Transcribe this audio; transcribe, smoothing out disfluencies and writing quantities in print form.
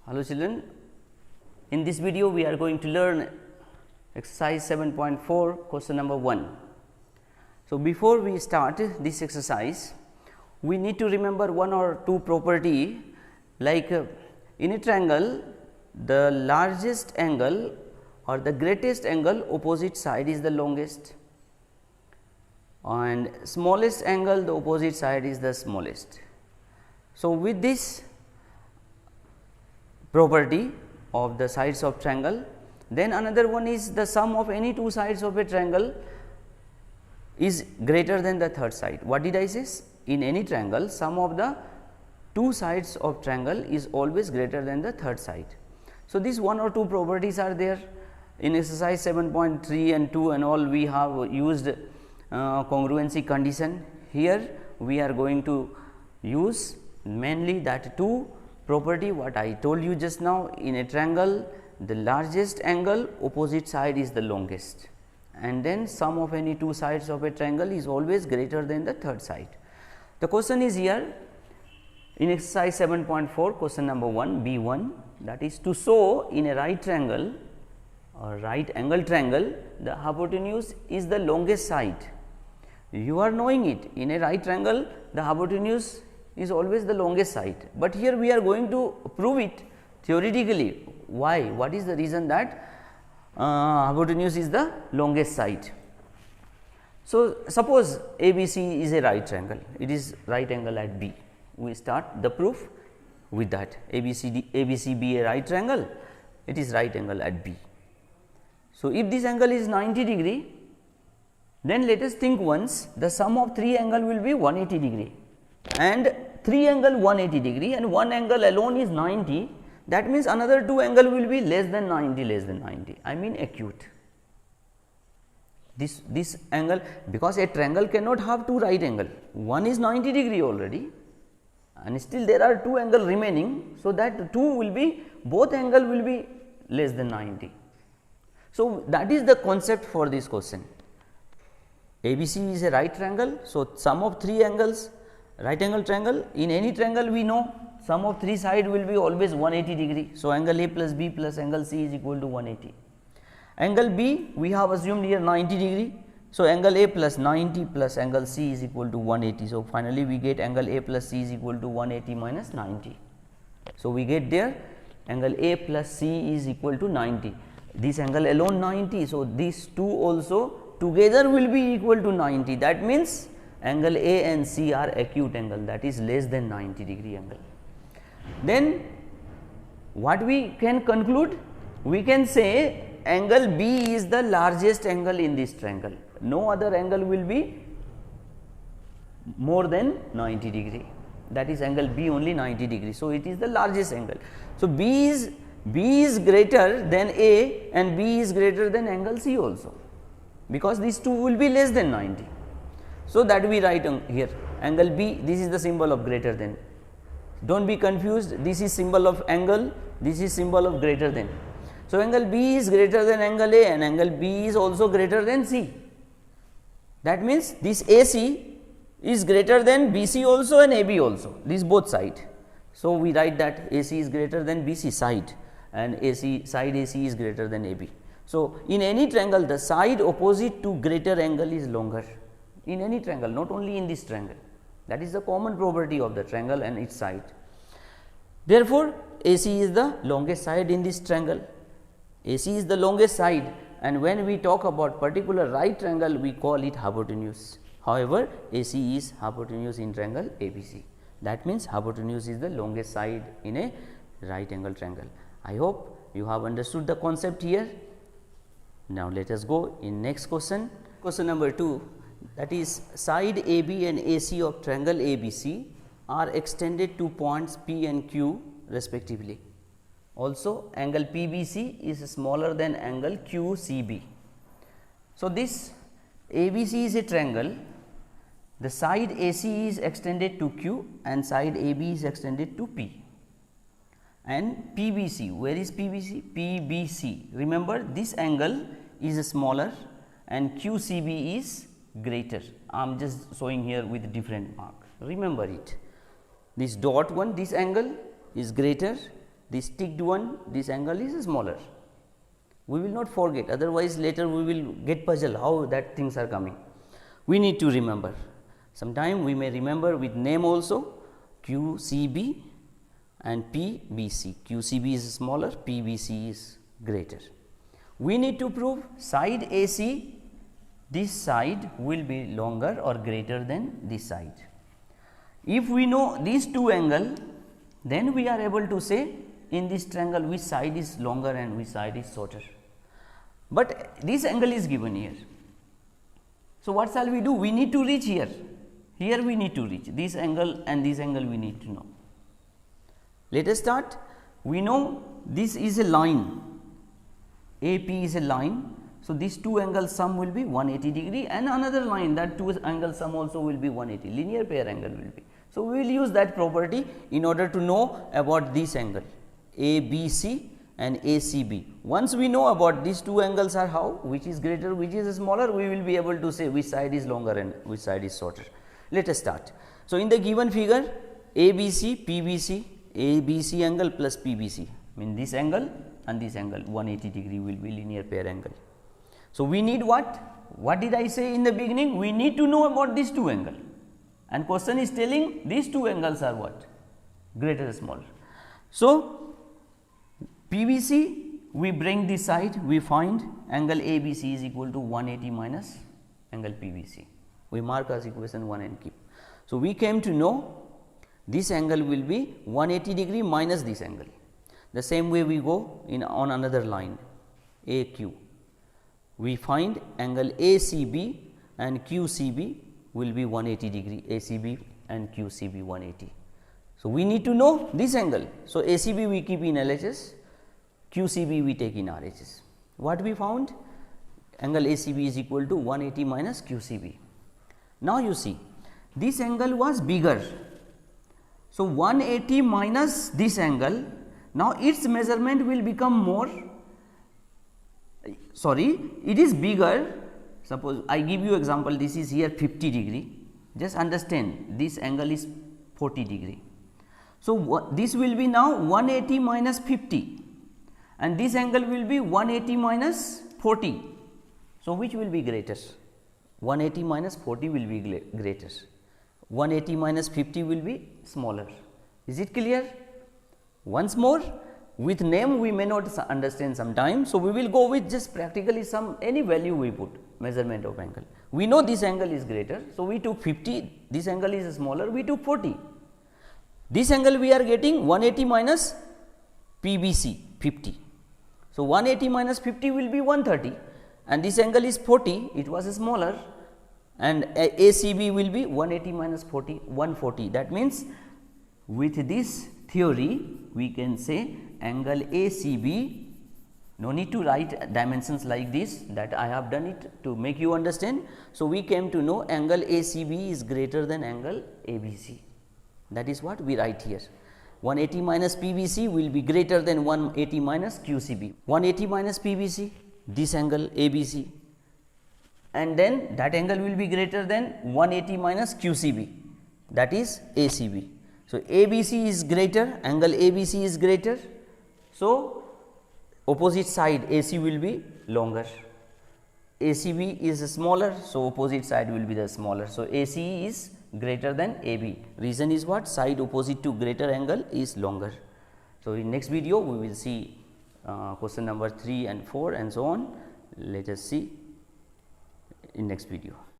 Hello children, in this video we are going to learn exercise 7.4 question number 1. So, before we start this exercise, we need to remember one or two property like in a triangle the largest angle or the greatest angle opposite side is the longest and smallest angle the opposite side is the smallest. So, with this property of the sides of triangle, then another one is the sum of any two sides of a triangle is greater than the third side. What did I say? In any triangle, sum of the two sides of triangle is always greater than the third side. So, these one or two properties are there in exercise 7.3 and 2 and all. We have used congruency condition. Here we are going to use mainly that two property what I told you just now. In a triangle, the largest angle opposite side is the longest, and then sum of any two sides of a triangle is always greater than the third side. The question is here in exercise 7.4 question number 1 B1, that is to show in a right triangle or right angle triangle the hypotenuse is the longest side. You are knowing it, in a right triangle the hypotenuse is always the longest side, but here we are going to prove it theoretically. Why? What is the reason that hypotenuse is the longest side? So, suppose ABC is a right triangle, it is right angle at B. We start the proof with that. ABC be a right triangle, it is right angle at B. So, if this angle is 90 degree, then let us think once the sum of three angle will be 180 degree and three angle 180 degree and one angle alone is 90. That means another two angle will be less than 90, I mean acute. This angle, because a triangle cannot have two right angle, one is 90 degree already and still there are two angle remaining. So, that two will be, both angle will be less than 90. So, that is the concept for this question. ABC is a right triangle. So, sum of three angles, right angle triangle. In any triangle we know sum of three side will be always 180 degree. So, angle A plus B plus angle C is equal to 180. Angle B we have assumed here 90 degree. So, angle A plus 90 plus angle C is equal to 180. So, finally, we get angle A plus C is equal to 180 minus 90. So, we get there angle A plus C is equal to 90. This angle alone 90. So, these two also together will be equal to 90. That means, angle A and C are acute angle, that is less than 90 degree angle. Then what we can conclude? We can say angle B is the largest angle in this triangle. No other angle will be more than 90 degree, that is angle B only 90 degree. So, it is the largest angle. So, B is greater than A and B is greater than angle C also, because these two will be less than 90. So, that we write here angle B, this is the symbol of greater than. Do not be confused, this is symbol of angle, this is symbol of greater than. So, angle B is greater than angle A and angle B is also greater than C. That means, this AC is greater than BC also and AB also, these both side. So, we write that AC is greater than BC side and side AC is greater than AB. So, in any triangle the side opposite to greater angle is longer, in any triangle, not only in this triangle. That is the common property of the triangle and its side. Therefore, AC is the longest side in this triangle. AC is the longest side, and when we talk about particular right triangle, we call it hypotenuse. However, AC is hypotenuse in triangle ABC. That means, hypotenuse is the longest side in a right angle triangle. I hope you have understood the concept here. Now, let us go in next question. Question number 2, that is side AB and AC of triangle ABC are extended to points P and Q respectively. Also, angle PBC is smaller than angle QCB. So, this ABC is a triangle, the side AC is extended to Q and side AB is extended to P. And PBC, where is PBC? PBC, remember this angle is smaller and QCB is greater. I am just showing here with different mark, remember it. This dot one, this angle is greater this ticked one, this angle is smaller. We will not forget, otherwise later we will get puzzled how that things are coming. We need to remember. Sometime we may remember with name also, QCB and PBC. QCB is smaller, PBC is greater. We need to prove side AC, this side will be longer or greater than this side. If we know these two angles, then we are able to say in this triangle which side is longer and which side is shorter. But this angle is given here. So, what shall we do? We need to reach here. Here we need to reach this angle and this angle we need to know. Let us start. We know this is a line, AP is a line. So, these two angles sum will be 180 degree and another line, that two angle sum also will be 180, linear pair angle will be. So, we will use that property in order to know about this angle ABC and ACB. Once we know about these two angles are how, which is greater, which is smaller, we will be able to say which side is longer and which side is shorter. Let us start. So, in the given figure ABC, PBC, ABC angle plus PBC, mean this angle and this angle 180 degree will be linear pair angle. So, we need what? What did I say in the beginning? We need to know about these two angles, and question is telling these two angles are what? Greater or smaller. So, PBC, we bring this side, we find angle ABC is equal to 180 minus angle PBC. We mark as equation 1 and keep. So, we came to know this angle will be 180 degree minus this angle. The same way we go in on another line AQ. We find angle ACB and QCB will be 180 degree, ACB and QCB 180. So, we need to know this angle. So, ACB we keep in LHS, QCB we take in RHS. What we found? Angle ACB is equal to 180 minus QCB. Now, you see this angle was bigger. So, 180 minus this angle, now its measurement will become more, sorry, it is bigger. Suppose I give you example, this is here 50 degree, just understand this angle is 40 degree. So, this will be now 180 minus 50 and this angle will be 180 minus 40. So, which will be greater? 180 minus 40 will be greater, 180 minus 50 will be smaller. Is it clear? Once more, with name we may not understand sometimes. So, we will go with just practically some any value we put measurement of angle. We know this angle is greater. So, we took 50, this angle is smaller, we took 40. This angle we are getting 180 minus PBC 50. So, 180 minus 50 will be 130 and this angle is 40, it was smaller, and ACB will be 180 minus 40, 140. That means, with this theory we can say angle ACB, no need to write dimensions like this, that I have done it to make you understand. So, we came to know angle ACB is greater than angle ABC. That is what we write here. 180 minus PBC will be greater than 180 minus QCB. 180 minus PBC, this angle ABC, and then that angle will be greater than 180 minus QCB, that is ACB. So, ABC is greater, angle ABC is greater. So, opposite side AC will be longer, ACB is smaller. So, opposite side will be the smaller. So, AC is greater than AB. Reason is what? Side opposite to greater angle is longer. So, in next video we will see question number 3 and 4 and so on. Let us see in next video.